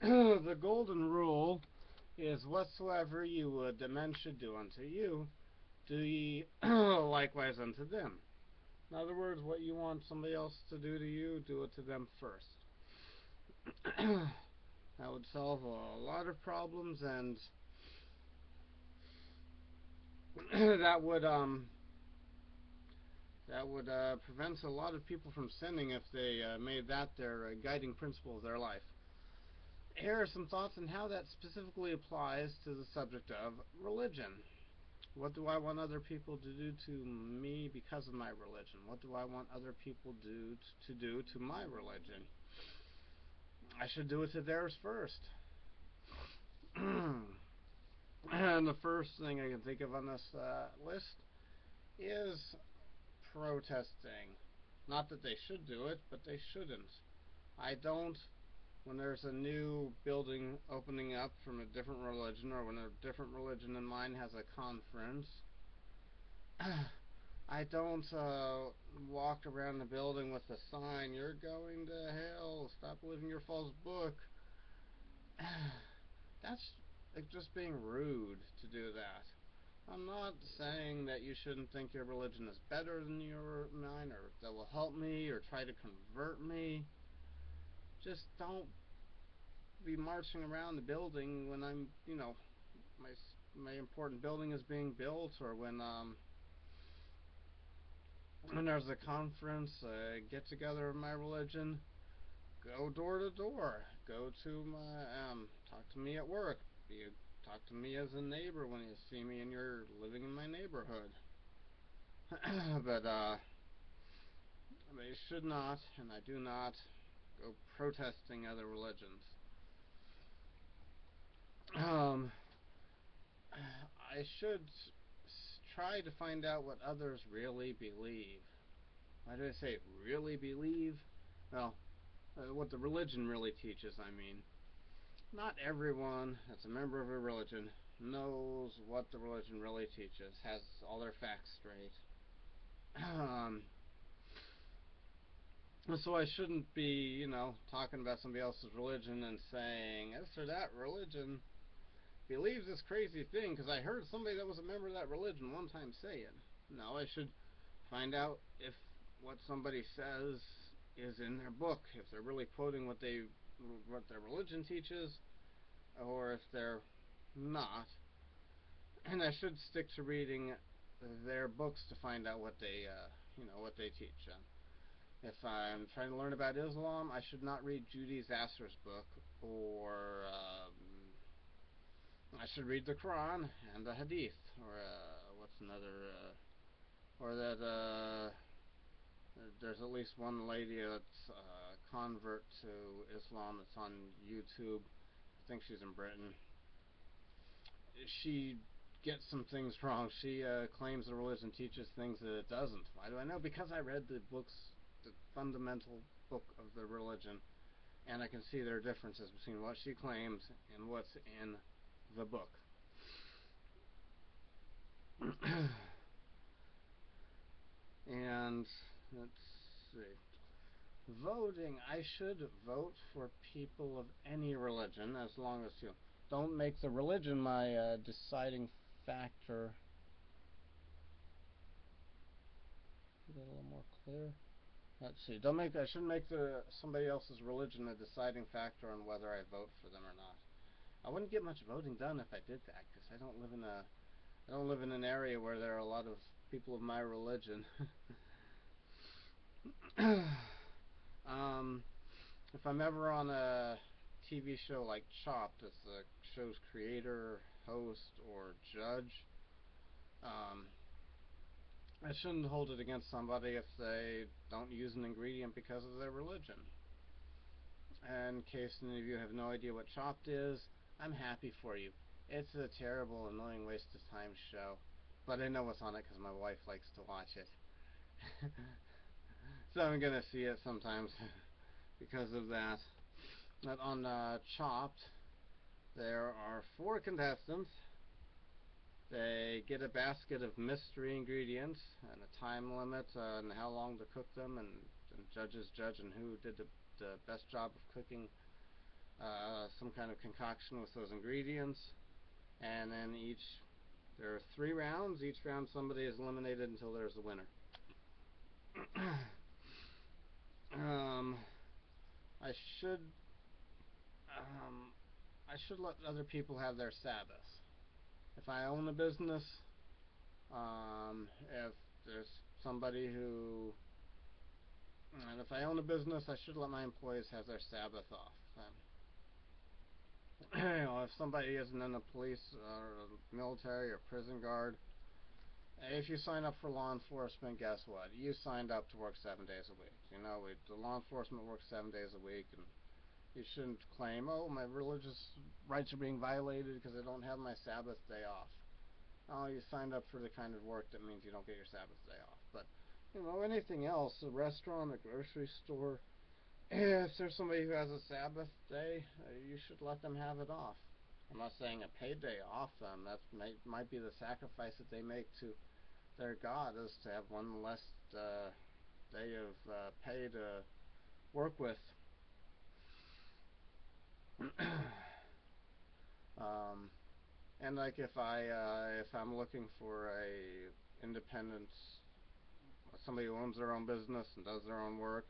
The golden rule is whatsoever you would that men should do unto you, do ye likewise unto them. In other words, what you want somebody else to do to you, do it to them first. That would solve a lot of problems, and that would prevent a lot of people from sinning if they made that their guiding principle of their life. Here are some thoughts on how that specifically applies to the subject of religion. What do I want other people to do to me because of my religion? What do I want other people to do to my religion? I should do it to theirs first. And the first thing I can think of on this list is protesting. Not that they should do it, but they shouldn't. I don't, when there's a new building opening up from a different religion, or when a different religion than mine has a conference, I don't walk around the building with a sign, "You're going to hell, stop believing your false book." That's like just being rude to do that. I'm not saying that you shouldn't think your religion is better than mine, or that will help me, or try to convert me. Just don't be marching around the building when my important building is being built, or when there's a conference, get together of my religion. Go door to door. Go to talk to me at work. Talk to me as a neighbor when you see me and you're living in my neighborhood. But I should not, and I do not, go protesting other religions. I should try to find out what others really believe. Why do I say really believe? Well, what the religion really teaches, I mean. Not everyone that's a member of a religion knows what the religion really teaches, has all their facts straight. So I shouldn't be, talking about somebody else's religion and saying, this or that religion believes this crazy thing because I heard somebody that was a member of that religion one time say it. No, I should find out if what somebody says is in their book, if they're really quoting what their religion teaches, or if they're not. And I should stick to reading their books to find out what they teach. If I'm trying to learn about Islam, I should not read Judy Zasser's book, or I should read the Quran and the Hadith, or what's another, or that there's at least one lady that's a convert to Islam that's on YouTube. I think she's in Britain. She gets some things wrong. She claims the religion teaches things that it doesn't. Why do I know? Because I read the fundamental book of the religion, and I can see there are differences between what she claims and what's in the book. And let's see. Voting. I should vote for people of any religion, as long as you don't make the religion my deciding factor. Get a little more clear. Let's see. I shouldn't make somebody else's religion a deciding factor on whether I vote for them or not. I wouldn't get much voting done if I did that, because I don't live in an area where there are a lot of people of my religion. If I'm ever on a TV show like Chopped, as the show's creator, host, or judge, I shouldn't hold it against somebody if they don't use an ingredient because of their religion. And in case any of you have no idea what Chopped is, I'm happy for you. It's a terrible, annoying, waste of time show, but I know what's on it because my wife likes to watch it. So I'm gonna see it sometimes because of that. But on Chopped, there are 4 contestants. They get a basket of mystery ingredients and a time limit on how long to cook them, and judges judge on who did the best job of cooking some kind of concoction with those ingredients, and then there are 3 rounds. Each round somebody is eliminated until there's a winner. um, I should um, I should let other people have their Sabbath. If I own a business, if there's somebody who, and if I own a business, I should let my employees have their Sabbath off. If somebody isn't in the police or military or prison guard, if you sign up for law enforcement, guess what? You signed up to work 7 days a week. The law enforcement works 7 days a week, and you shouldn't claim, oh, my religious rights are being violated because I don't have my Sabbath day off. Oh, you signed up for the kind of work that means you don't get your Sabbath day off. But, anything else, a restaurant, a grocery store, if there's somebody who has a Sabbath day, you should let them have it off. I'm not saying a paid day off. That might be the sacrifice that they make to their God, is to have one less day of pay to work with. And like if I'm looking for a independent, somebody who owns their own business and does their own work,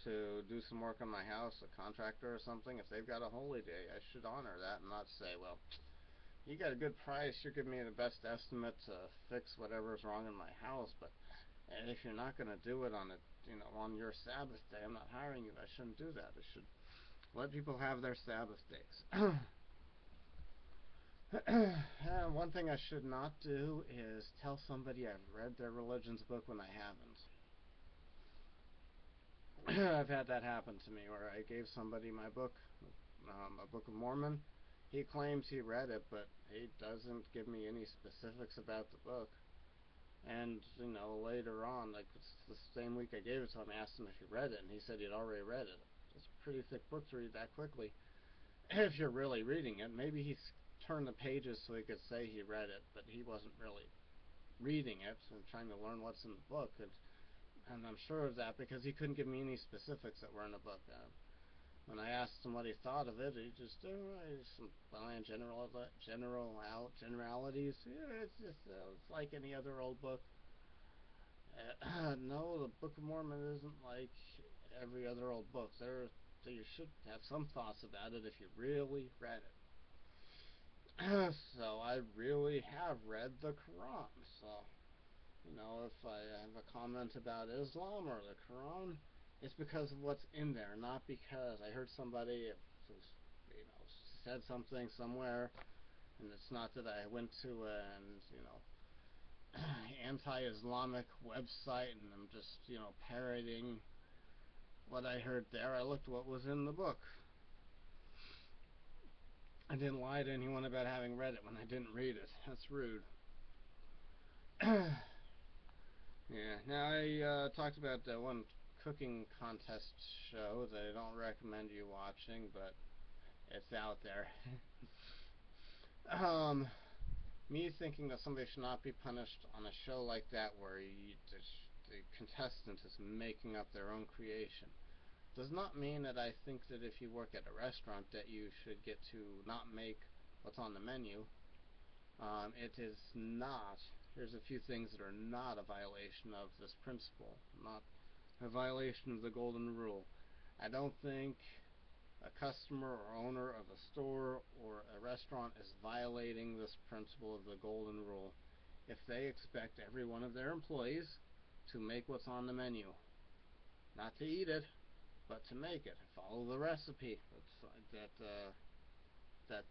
to do some work on my house, a contractor or something, if they've got a holy day, I should honor that and not say, well, you got a good price, you're giving me the best estimate to fix whatever's wrong in my house, but if you're not going to do it on your Sabbath day, I'm not hiring you. I shouldn't do that. I should let people have their Sabbath days. One thing I should not do is tell somebody I've read their religion's book when I haven't. I've had that happen to me where I gave somebody my book, a Book of Mormon. He claims he read it, but he doesn't give me any specifics about the book. And, later on, like the same week I gave it to him, I asked him if he read it, and he said he'd already read it. It's a pretty thick book to read that quickly. If you're really reading it, maybe he's turned the pages so he could say he read it, but he wasn't really reading it and trying to learn what's in the book. And I'm sure of that because he couldn't give me any specifics that were in the book. When I asked him what he thought of it, he just some generalities. Yeah, it's like any other old book. No, the Book of Mormon isn't like every other old book. You should have some thoughts about it if you really read it. So I really have read the Quran. So, if I have a comment about Islam or the Quran, it's because of what's in there, not because I heard somebody said something somewhere, and it's not that I went to an anti-Islamic website and I'm just parroting what I heard there. I looked what was in the book. I didn't lie to anyone about having read it when I didn't read it. That's rude. Yeah. Now I talked about that one cooking contest show that I don't recommend you watching, but it's out there. Me thinking that somebody should not be punished on a show like that where the contestant is making up their own creation does not mean that I think that if you work at a restaurant that you should get to not make what's on the menu. It is not. There's a few things that are not a violation of this principle, not a violation of the golden rule. I don't think a customer or owner of a store or a restaurant is violating this principle of the golden rule if they expect every one of their employees to make what's on the menu. Not to eat it, but to make it. Follow the recipe that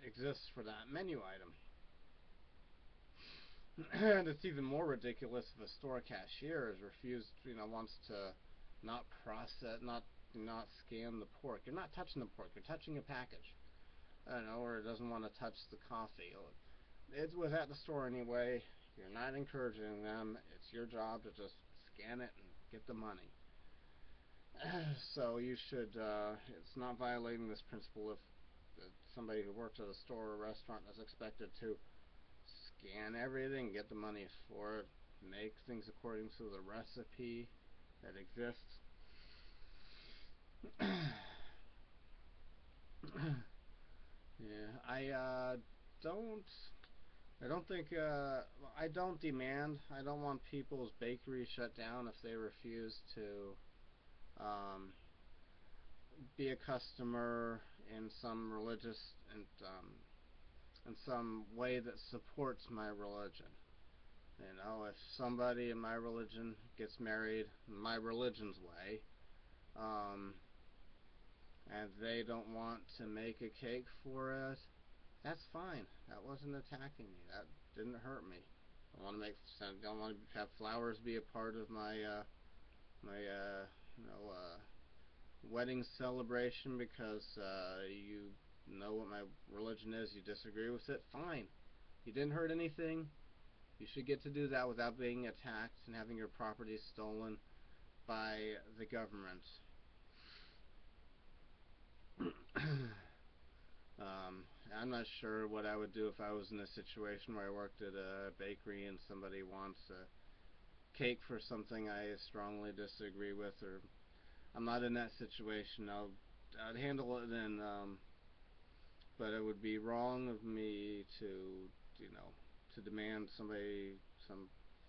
exists for that menu item. And it's even more ridiculous if a store cashier is wants to not process, not scan the pork. You're not touching the pork. You're touching a package. Or doesn't want to touch the coffee. It was at the store anyway. You're not encouraging them. It's your job to just scan it and get the money. So you should. It's not violating this principle if somebody who works at a store or restaurant is expected to scan everything, get the money for it, make things according to the recipe that exists. I don't. I don't think. I don't demand. I don't want people's bakeries shut down if they refuse to um, be a customer in some religious and in some way that supports my religion. You know, if somebody in my religion gets married in my religion's way, um, and they don't want to make a cake for it, that's fine. That wasn't attacking me. That didn't hurt me. I want to make. I don't want to have flowers be a part of my you know wedding celebration because you know what my religion is. You disagree with it. Fine. You didn't hurt anything. You should get to do that without being attacked and having your property stolen by the government. Um, I'm not sure what I would do if I was in a situation where I worked at a bakery and somebody wants a cake for something I strongly disagree with, or I'm not in that situation. I'd handle it then, but it would be wrong of me to, you know, to demand some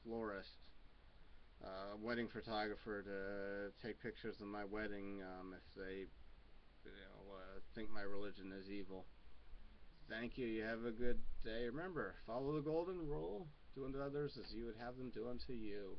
florist, wedding photographer to take pictures of my wedding if they, think my religion is evil. Thank you. You have a good day. Remember, follow the golden rule. Do unto others as you would have them do unto you.